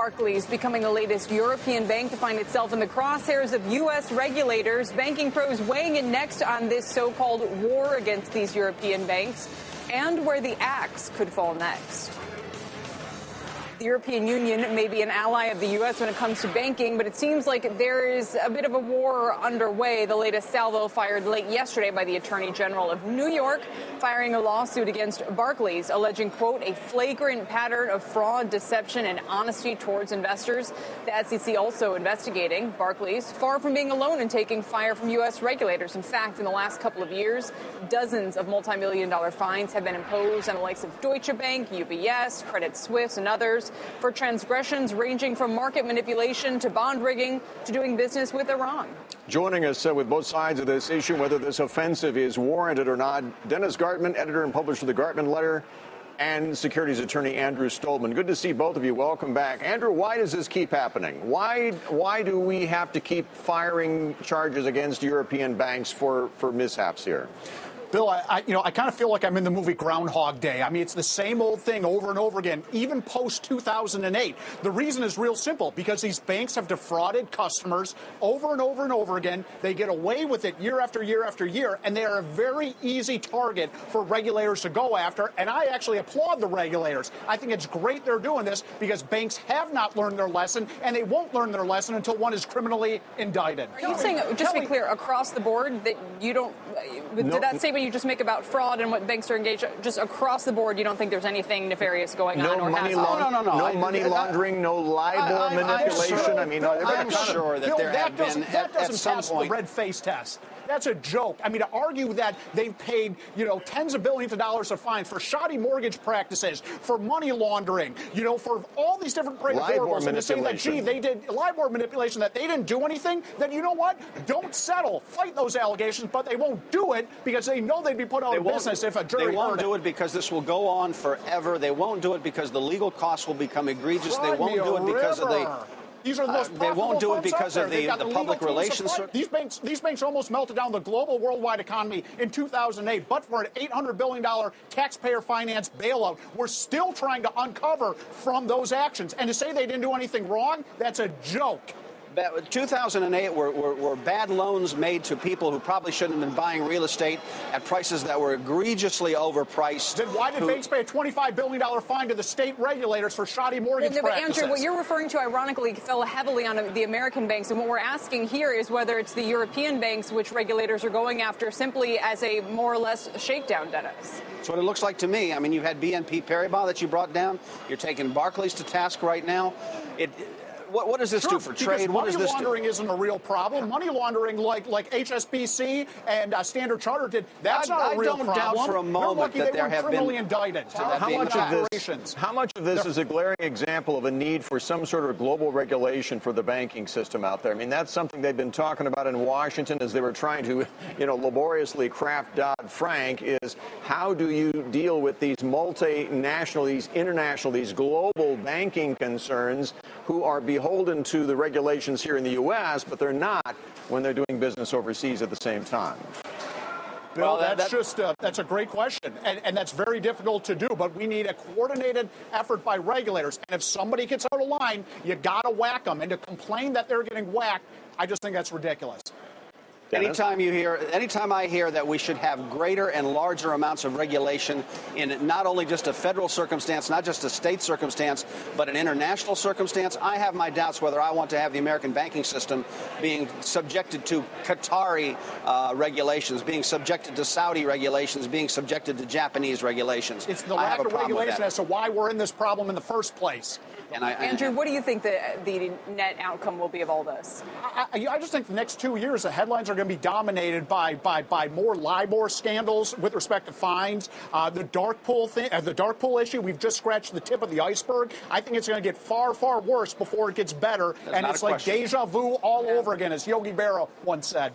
Barclays becoming the latest European bank to find itself in the crosshairs of U.S. regulators. Banking pros weighing in next on this so-called war against these European banks and where the axe could fall next. The European Union may be an ally of the U.S. when it comes to banking, but it seems like there is a bit of a war underway. The latest salvo fired late yesterday by the Attorney General of New York, firing a lawsuit against Barclays, alleging, quote, a flagrant pattern of fraud, deception, and honesty towards investors. The SEC also investigating Barclays, far from being alone in taking fire from U.S. regulators. In fact, in the last couple of years, dozens of multi-million-dollar fines have been imposed on the likes of Deutsche Bank, UBS, Credit Suisse, and others for transgressions ranging from market manipulation to bond rigging to doing business with Iran. Joining us with both sides of this issue, whether this offensive is warranted or not, Dennis Gartman, editor and publisher of the Gartman Letter, and securities attorney Andrew Stoltmann. Good to see both of you. Welcome back. Andrew, why does this keep happening? Why do we have to keep firing charges against European banks for mishaps here? Bill, I kind of feel like I'm in the movie Groundhog Day. I mean, it's the same old thing over and over again, even post-2008. The reason is real simple, because these banks have defrauded customers over and over and over again. They get away with it year after year after year, and they are a very easy target for regulators to go after. And I actually applaud the regulators. I think it's great they're doing this because banks have not learned their lesson, and they won't learn their lesson until one is criminally indicted. Are you saying, just to be clear, across the board that you don't, did that statement you just make about fraud and what banks are engaged, just across the board, you don't think there's anything nefarious going on? No money laundering, no LIBOR manipulation. I'm sure that there have been that doesn't pass the red face test. That's a joke. I mean, to argue that they've paid, tens of billions of dollars of fines for shoddy mortgage practices, for money laundering, for all these different variables, and to say that, gee, they did LIBOR manipulation, that they didn't do anything, then you know what? Don't settle. Fight those allegations, but they won't do it because they know they'd be put out of business if a jury heard it. They won't do it because this will go on forever. They won't do it because the legal costs will become egregious. They won't do it because of the... These are the most they won't do it because of the public relations. These banks almost melted down the global worldwide economy in 2008, but for an $800 billion taxpayer finance bailout. We're still trying to uncover from those actions. And to say they didn't do anything wrong, that's a joke. 2008 were bad loans made to people who probably shouldn't have been buying real estate at prices that were egregiously overpriced. Then why did banks pay a $25 billion fine to the state regulators for shoddy mortgage practices? Andrew, what you're referring to, ironically, fell heavily on the American banks. And what we're asking here is whether it's the European banks which regulators are going after simply as a more or less shakedown, Dennis. That's what it looks like to me. I mean, you had BNP Paribas that you brought down. You're taking Barclays to task right now. What does this do for trade? What does this do? Money laundering isn't a real problem. Money laundering, like HSBC and Standard Chartered did, that's not a real problem. I don't doubt for a moment that there have been criminally indicted. How much of this is a glaring example of a need for some sort of global regulation for the banking system out there? I mean, that's something they've been talking about in Washington as they were trying to, laboriously craft Dodd-Frank, is how do you deal with these multinational, these international, these global banking concerns who are beholden to the regulations here in the U.S., but they're not when they're doing business overseas at the same time? Bill, that's a great question, and that's very difficult to do, but we need a coordinated effort by regulators. And if somebody gets out of line, you got to whack them. And to complain that they're getting whacked, I just think that's ridiculous. Anytime I hear that we should have greater and larger amounts of regulation in not only just a federal circumstance, not just a state circumstance, but an international circumstance, I have my doubts whether I want to have the American banking system being subjected to Qatari regulations, being subjected to Saudi regulations, being subjected to Japanese regulations. It's the lack of regulation as to why we're in this problem in the first place. Andrew, what do you think the net outcome will be of all this? I just think the next 2 years, the headlines are going to be dominated by more LIBOR scandals with respect to fines. The dark pool issue, we've just scratched the tip of the iceberg. I think it's going to get far, far worse before it gets better. And it's like deja vu all over again, as Yogi Berra once said.